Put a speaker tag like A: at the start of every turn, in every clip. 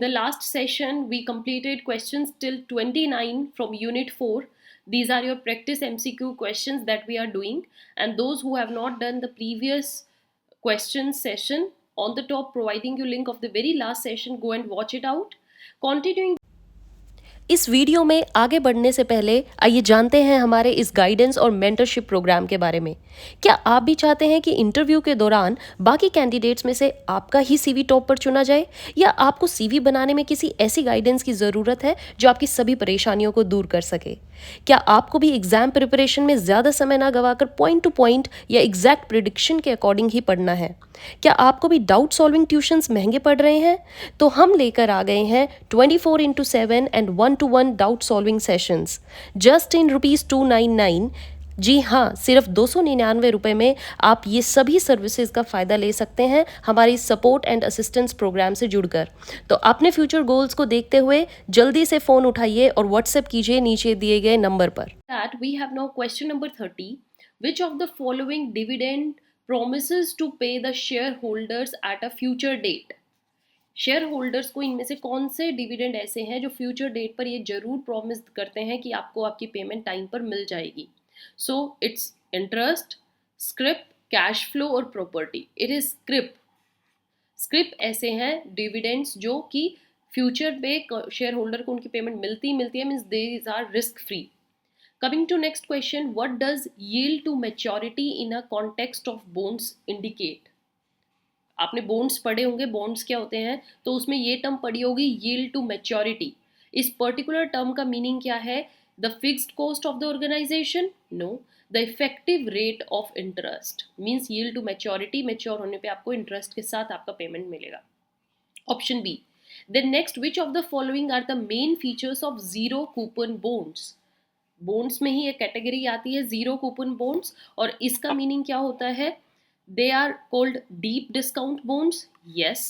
A: the last session, we completed questions till 29 from Unit 4. These are your practice MCQ questions that we are doing. And those who have not done the previous question session, on the top providing you link of the very last session, go and watch it out. Continuing
B: इस video में आगे बढ़ने से पहले आइए जानते हैं हमारे इस गाइडेंस और मेंटरशिप प्रोग्राम के बारे में। क्या आप भी चाहते हैं कि इंटरव्यू के दौरान बाकी कैंडिडेट्स में से आपका ही सीवी टॉप पर चुना जाए, या आपको सीवी बनाने में किसी ऐसी गाइडेंस की ज़रूरत है जो आपकी सभी परेशानियों को दूर कर सके? क्या आपको भी एग्जाम प्रिपरेशन में ज़्यादा समय ना गवाकर पॉइंट टू पॉइंट या एग्जैक्ट प्रिडिक्शन के अकॉर्डिंग ही पढ़ना है? क्या आपको भी डाउट सॉल्विंग ट्यूशंस महंगे पड़ रहे हैं? तो हम लेकर आ गए हैं 24/7 and 1-to-1 doubt solving sessions just in ₹299। जी हाँ, सिर्फ 299 रुपये में आप ये सभी सर्विसेज का फ़ायदा ले सकते हैं हमारी सपोर्ट एंड असिस्टेंस प्रोग्राम से जुड़कर। तो अपने फ्यूचर गोल्स को देखते हुए जल्दी से फ़ोन उठाइए और व्हाट्सएप कीजिए नीचे दिए गए नंबर पर।
A: that, we have now question number 30. Which of the following dividend promises to pay the shareholders at a future date? Share holders को इनमें से कौन से डिविडेंड ऐसे हैं जो फ्यूचर डेट पर ये जरूर प्रॉमिस करते हैं कि आपको आपकी पेमेंट टाइम पर मिल जाएगी? So it's interest, scrip, cash flow और property. It is scrip. Scrip ऐसे हैं डिविडेंड्स जो कि फ्यूचर पे शेयर होल्डर को उनकी पेमेंट मिलती है, means these are risk free. Coming to next question, what does yield to maturity in a context of bonds indicate? आपने बॉन्ड्स पढ़े होंगे, बॉन्ड्स क्या होते हैं, तो उसमें ये टर्म पढ़ी होगी यील्ड टू मैच्योरिटी। इस पर्टिकुलर टर्म का मीनिंग क्या है? The fixed cost of the organization? No, the effective rate of interest. Means yield to maturity, mature होने पे आपको इंटरेस्ट के साथ आपका पेमेंट मिलेगा। Option B. Then next, which of the following are the main features of zero coupon bonds? Bonds में ही एक कैटेगरी आती है जीरो कूपन बॉन्ड्स, और इसका मीनिंग क्या होता है? They are called deep discount bonds. Yes.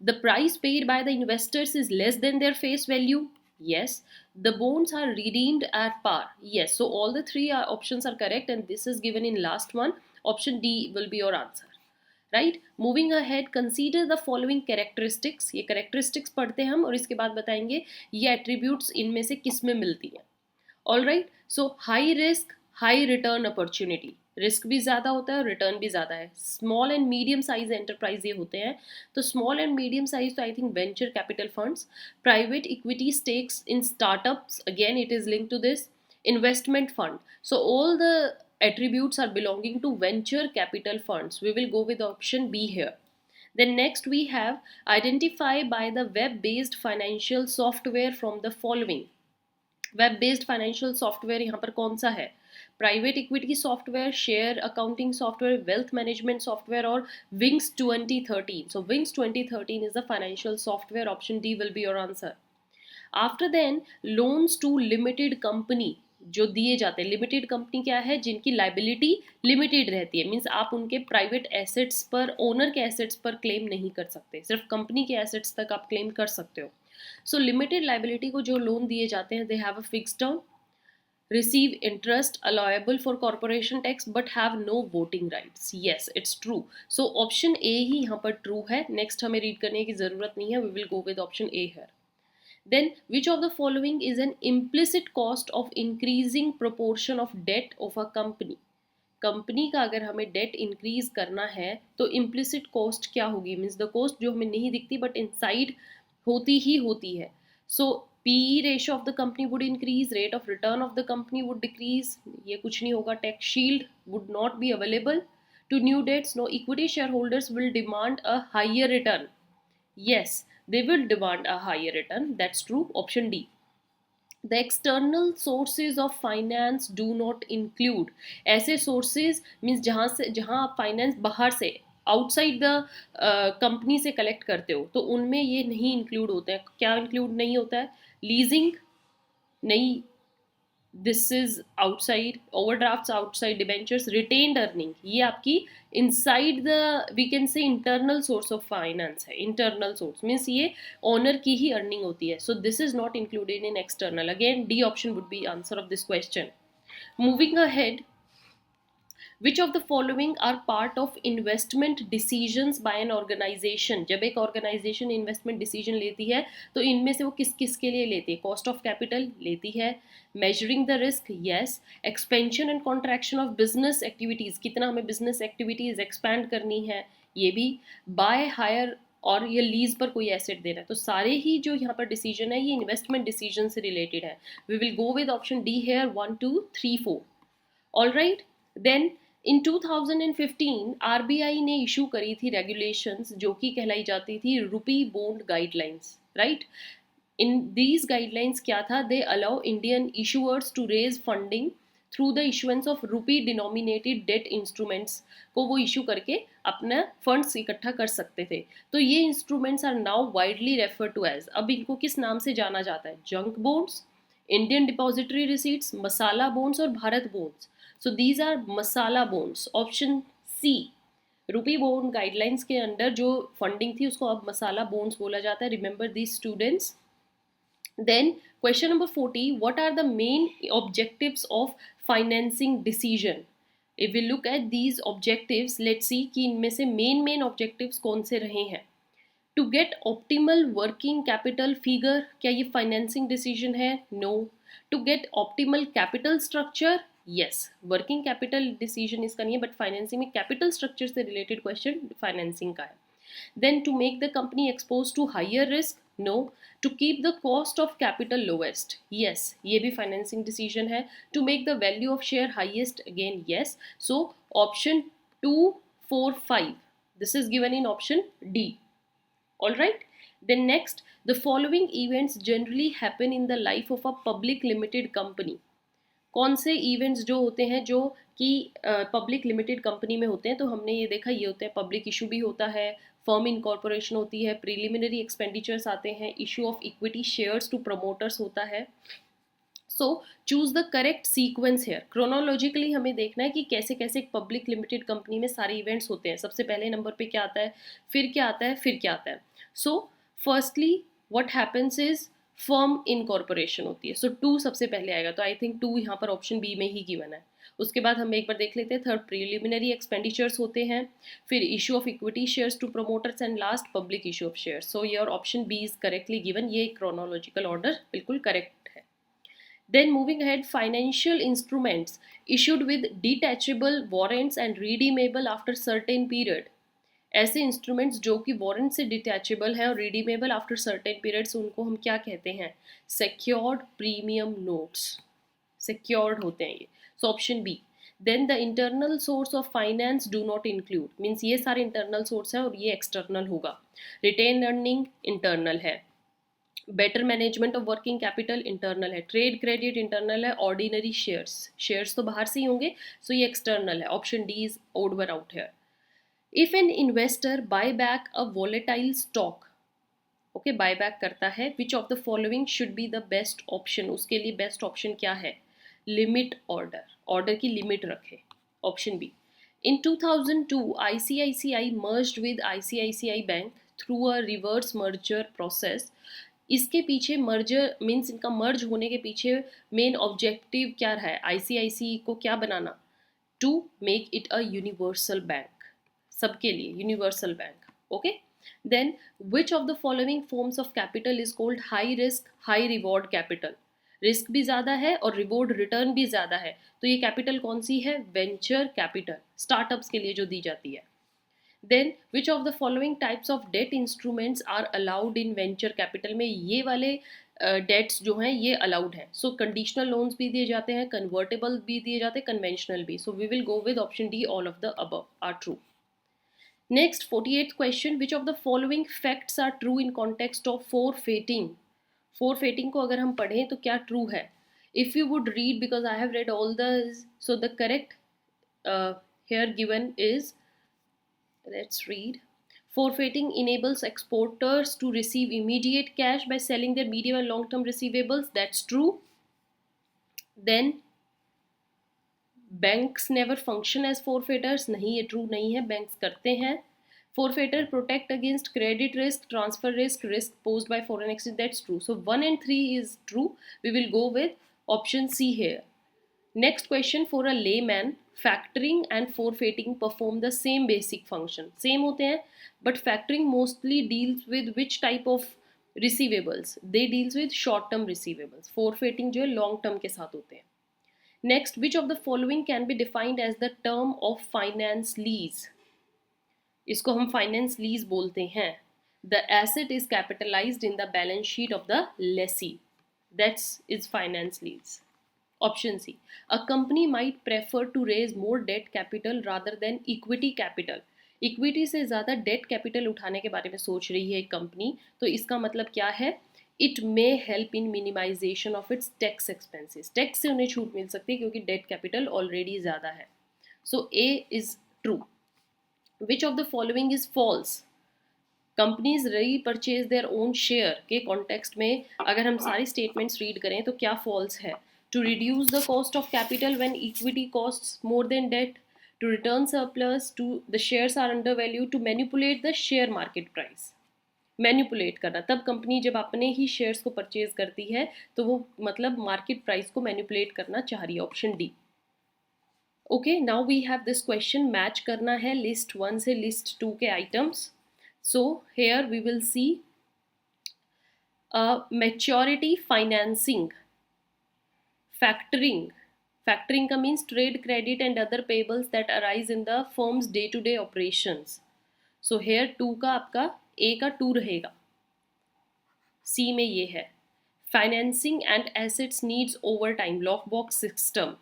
A: The price paid by the investors is less than their face value. Yes. The bonds are redeemed at par. Yes. So all the three options are correct, and this is given in last one. Option D will be your answer. Right? Moving ahead, consider the following characteristics. ये characteristics पढ़ते हैं हम और इसके बाद बताएंगे ये attributes इनमें से किस में मिलती हैं। All right. So high risk, high return opportunity. Risk भी ज़्यादा होता है और रिटर्न भी ज़्यादा है। Small and medium size enterprise ये होते हैं। तो स्मॉल एंड मीडियम साइज, तो I think venture capital funds. Private equity stakes in startups, again it is link to this. Investment fund, so all the attributes are belonging to venture capital funds. We will go with option B here. Then next we have identify by the web-based financial software from the following. Web-based financial software यहाँ पर कौन सा है? Private equity software, share accounting software, wealth management software और wings 2013. So Wings 2013 is the financial software. Option D will be your answer. After then, loans to limited company जो दिए जाते हैं। लिमिटेड कंपनी क्या है? जिनकी लाइबिलिटी लिमिटेड रहती है, मीन्स आप उनके प्राइवेट एसेट्स पर, ओनर के एसेट्स पर क्लेम नहीं कर सकते, सिर्फ कंपनी के एसेट्स तक आप क्लेम कर सकते हो। सो लिमिटेड लाइबिलिटी को जो लोन दिए जाते हैं, they have a fixed term, receive interest, allowable for corporation tax but have no voting rights. Yes, it's true. So option A ही यहाँ पर true है। next हमें read करने की ज़रूरत नहीं है, we will go with option A here. Then which of the following is an implicit cost of increasing proportion of debt of a company? Company का अगर हमें डेट इंक्रीज करना है तो इम्प्लिसिट कॉस्ट क्या होगी? मीन्स द कॉस्ट जो हमें नहीं दिखती बट इनसाइड होती ही होती है। सो PE ratio of the company would increase, rate of return of the company would decrease, ये कुछ नहीं होगा। tax shield would not be available to new debts. No, equity shareholders will demand a higher return. Yes, they will demand a higher return. That's true. Option D. The external sources of finance do not include. ऐसे sources means जहाँ आप finance बाहर से outside the company से collect करते हो, तो उनमें ये नहीं इंक्लूड होते हैं। क्या इंक्लूड नहीं होता है? लीजिंग नहीं, this is outside. Overdrafts outside, debentures, retained earning ये आपकी inside the, we can say internal source of finance है। इंटरनल सोर्स मीन्स ये ओनर की ही अर्निंग होती है। So this is not included in external. Again D option would be answer of this question. Moving ahead, which of the following are part of investment decisions by an organization? जब एक organisation investment decision लेती है तो इनमें से वो किस किस के लिए लेती है? कॉस्ट ऑफ कैपिटल लेती है, measuring the risk, yes, expansion and contraction of business activities, कितना हमें बिजनेस एक्टिविटीज एक्सपैंड करनी है, ये भी, बाय हायर और ये लीज पर कोई एसेट दे रहा है। तो सारे ही जो यहाँ पर डिसीजन है ये इन्वेस्टमेंट डिसीजन से रिलेटेड है। We will go with option D here, 1 2 3 4। All right, then in 2015 RBI ने इशू करी थी रेगुलेशंस जो कि कहलाई जाती थी rupee bond guidelines, right. In these guidelines क्या था? They allow Indian issuers to raise funding through the issuance of rupee denominated debt instruments, को वो इशू करके अपना फंड्स इकट्ठा कर सकते थे। तो ये instruments are now widely refer to as, अब इनको किस नाम से जाना जाता है? Junk bonds, Indian depository receipts, masala bonds और Bharat bonds. So these are masala bonds, option C. Rupee bond guidelines के अंडर जो फंडिंग थी उसको अब मसाला बॉन्ड्स बोला जाता है। Remember these students. Then question number 40, what are the main objectives of financing decision? If we look at these objectives, let's see कि इनमें से main objectives कौन से रहे हैं। To get optimal working capital figure, क्या ये financing decision है? No. To get optimal capital structure, yes. Working capital decision इसका नहीं है, but financing में capital structure से related question financing का है। Then to make the company exposed to higher risk, no. To keep the cost of capital lowest, yes, ये भी financing decision है। To make the value of share highest, again yes. So option 2 4 5, this is given in option D. All right, then next, the following events generally happen in the life of a public limited company. कौन से events जो होते हैं जो कि public limited company में होते हैं? तो हमने ये देखा, ये होते हैं पब्लिक इशू भी होता है, फर्म इनकॉर्पोरेशन होती है, प्रीलिमिनरी एक्सपेंडिचर्स आते हैं, issue of equity shares to promoters होता है। So choose the correct sequence here. Chronologically हमें देखना है कि कैसे कैसे एक पब्लिक लिमिटेड कंपनी में सारे इवेंट्स होते हैं। सबसे पहले नंबर पे क्या आता है, फिर क्या आता है, फिर क्या आता है। So firstly what happens is firm incorporation होती है। सो 2 सबसे पहले आएगा, तो आई थिंक 2 यहाँ पर ऑप्शन बी में ही गिवन है। उसके बाद हम एक बार देख लेते हैं, थर्ड प्रीलिमिनरी एक्सपेंडिचर्स होते हैं, फिर issue of equity shares to promoters and last public issue of shares. So your option B is correctly given. ये क्रोनोलॉजिकल ऑर्डर बिल्कुल करेक्ट है। Then moving ahead, financial instruments issued with detachable warrants and redeemable after certain period. ऐसे instruments जो कि warrant से detachable है और redeemable after certain periods, उनको हम क्या कहते हैं? सिक्योर्ड प्रीमियम नोट्स, सिक्योर्ड होते हैं ये। So option B. Then the internal source of finance do not include, means ये सारे इंटरनल सोर्स है और ये एक्सटर्नल होगा। रिटेन अर्निंग इंटरनल है, better management of working capital internal है, ट्रेड क्रेडिट इंटरनल है, ऑर्डिनरी शेयर्स, शेयर्स तो बाहर से ही होंगे, सो ये एक्सटर्नल है। Option D is odd one out है। If an investor buy back a volatile stock, okay, buy back करता है, which of the following should be the best option? उसके लिए बेस्ट ऑप्शन क्या है? लिमिट ऑर्डर, ऑर्डर की limit रखे, option B. In 2002 ICICI merged with ICICI bank through a reverse merger process. इसके पीछे मर्जर मीन्स इनका मर्ज होने के पीछे मेन ऑब्जेक्टिव क्या रहा है? ICICI को क्या बनाना? To make it a universal bank, सबके लिए universal bank. Okay, then which of the following forms of capital is called high risk high reward capital? Risk भी ज़्यादा है और रिवॉर्ड रिटर्न भी ज़्यादा है, तो ये कैपिटल कौन सी है? वेंचर कैपिटल, स्टार्टअप्स के लिए जो दी जाती है। Then which of the following types of debt instruments are allowed in venture capital में? ये वाले डेट्स जो हैं ये अलाउड हैं। सो कंडीशनल लोन्स भी दिए जाते हैं, कन्वर्टेबल भी दिए जाते हैं, कन्वेंशनल भी। So we will go with option D, all of the above are true. Next 48th question, which of the following facts are true in context of forfaiting? Forfaiting को अगर हम पढ़ें तो क्या ट्रू है? If you would read, because I have read all the, so the correct here given is, let's read. Forfeiting enables exporters to receive immediate cash by selling their medium and long term receivables, that's true. Then banks never function as forfeiters, नहीं, ये true नहीं है, banks करते हैं। Forfeiter protect against credit risk, transfer risk, risk posed by foreign exchange, that's true. So 1 and 3 is true. We will go with option C here. Next question for a layman, factoring and forfeiting perform the same basic function. Same होते हैं, but factoring mostly deals with which type of receivables? They deals with short term receivables. Forfeiting जो है long term के साथ होते हैं. Next, which of the following can be defined as the term of finance lease? इसको हम finance lease बोलते हैं. The asset is capitalized in the balance sheet of the lessee. That is finance lease. Option C. A company might prefer to raise more debt capital rather than equity capital. Equity से ज़्यादा debt capital उठाने के बारे में सोच रही है एक कंपनी, तो इसका मतलब क्या है? It may help in minimization of its tax expenses. Tax से उन्हें छूट मिल सकती है क्योंकि डेट कैपिटल ऑलरेडी ज़्यादा है. So A is true. Which of the following is false? Companies repurchase their own share के कॉन्टेक्स्ट में अगर हम सारी स्टेटमेंट्स रीड करें तो क्या फॉल्स है? To reduce the cost of capital when equity costs more than debt, to return surplus, to the shares are undervalued, to manipulate the share market price. Manipulate करना, तब कंपनी जब अपने ही shares को purchase करती है तो वो मतलब मार्केट प्राइस को मैनिपुलेट करना चाह रही है. Option D. Okay, now we have this question. Match करना है लिस्ट 1 से लिस्ट 2 के items. So here we will see maturity financing. Factoring का means trade credit and other payables that arise in the firm's day-to-day operations. So here 2 का आपका A का 2 रहेगा. C में ये है financing and assets needs over time, lockbox system,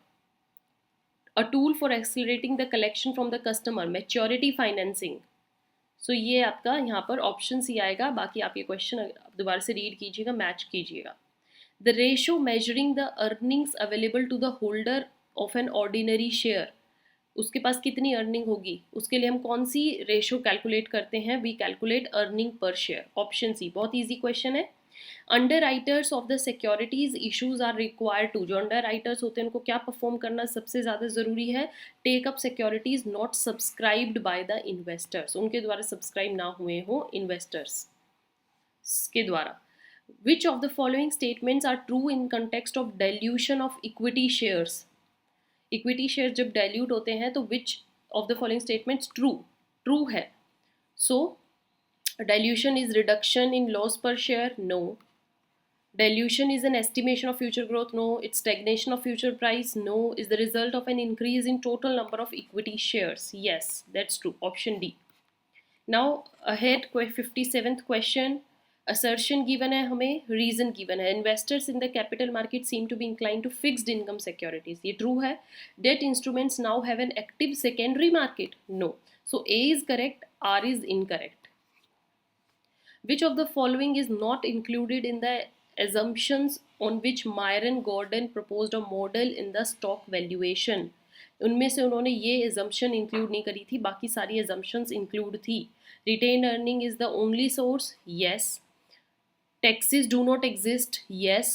A: a tool for accelerating the collection from the customer, maturity financing. So ये आपका यहाँ पर ऑप्शन C आएगा. बाकी आप ये क्वेश्चन दोबारा से रीड कीजिएगा, मैच कीजिएगा. The ratio measuring the earnings available to the holder of an ordinary share. उसके पास कितनी अर्निंग होगी, उसके लिए हम कौन सी रेशो कैलकुलेट करते हैं? We calculate earning per share. Option C. बहुत इजी क्वेश्चन है. Underwriters of the securities issues are required to. जो अंडर राइटर्स होते हैं उनको क्या परफॉर्म करना सबसे ज़्यादा ज़रूरी है? Take up securities not subscribed by the investors. उनके द्वारा सब्सक्राइब ना हुए हों इन्वेस्टर्स के द्वारा. Which of the following statements are true in context of dilution of equity shares? Equity shares जब dilute होते हैं तो which of the following statements true है? So dilution is reduction in loss per share? No. Dilution is an estimation of future growth? No. It's stagnation of future price? No. Is the result of an increase in total number of equity shares? Yes, that's true. Option D. Now ahead 57th question. Assertion given है हमें, reason given है. Investors in the capital market seem to be incline to fixed income securities. ये true है. Debt instruments now have an active secondary market. No. So A is correct, R is incorrect. Which of the following is not included in the assumptions on which Myron Gordon proposed a model in the stock valuation? उनमें से उन्होंने ये assumption include नहीं करी थी, बाकी सारी assumptions include थी. Retained earning is the only source? Yes. Taxes do not exist? Yes.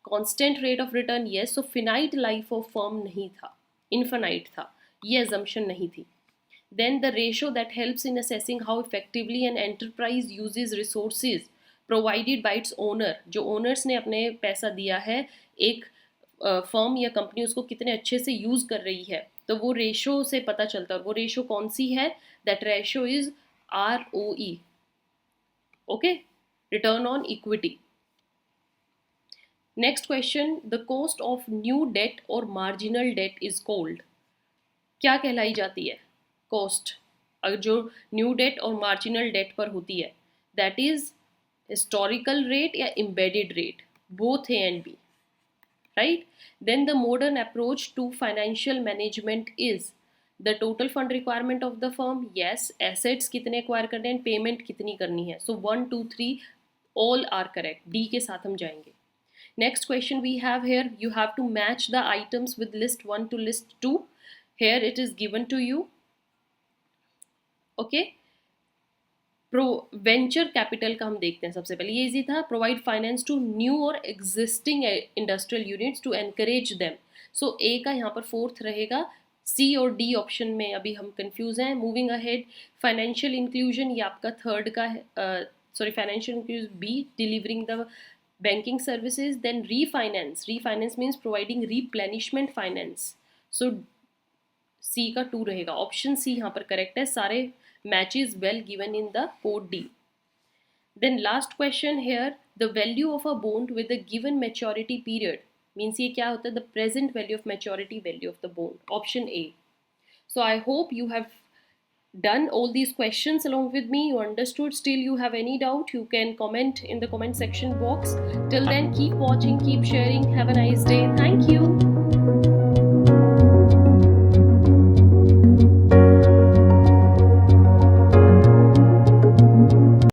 A: Constant rate of return? Yes. So finite life of firm नहीं था, infinite था, ये assumption नहीं थी. Then the ratio that helps in assessing how effectively an enterprise uses resources provided by its owner, जो owners ने अपने पैसा दिया है, एक फर्म या कंपनी उसको कितने अच्छे से यूज़ कर रही है, तो वो रेशो से पता चलता है. और वो रेशो कौन सी है? That ratio is ROE. Okay, return on equity. Next question, the cost of new debt और मार्जिनल डेट इज कॉल्ड. क्या कहलाई जाती है कॉस्ट अगर जो न्यू डेट और मार्जिनल डेट पर होती है? दैट इज हिस्टोरिकल रेट या embedded rate, both A and B, right? Then the modern approach to financial management is the total fund requirement of the firm. Yes. Assets कितने acquire करने हैं, payment कितनी करनी है. So 1, 2, 3 all are correct. D के साथ हम जाएंगे. Next question we have here, you have to match the items with list 1 to list 2. Here it is given to you. Okay. Venture capital का हम देखते हैं सबसे पहले. ये इजी था. प्रोवाइड फाइनेंस टू न्यू और existing industrial units to encourage them. So A का यहाँ पर फोर्थ रहेगा. सी और डी ऑप्शन में अभी हम कंफ्यूज हैं. मूविंग अहेड, फाइनेंशियल इंक्लूजन ये आपका थर्ड का है. Sorry, financial inclusion B. Delivering the banking services, then refinance means providing replenishment finance. So C का 2 रहेगा, ऑप्शन सी यहाँ पर करेक्ट है, सारे matches well given in the code D. Then last question here, the value of a bond with the given maturity period means ये क्या होता है, the present value of maturity value of the bond, option A. So I hope you have done all these questions along with me, you understood. Still you have any doubt, you can comment in the comment section box. Till then, keep watching, keep sharing. Have a nice day. Thank you.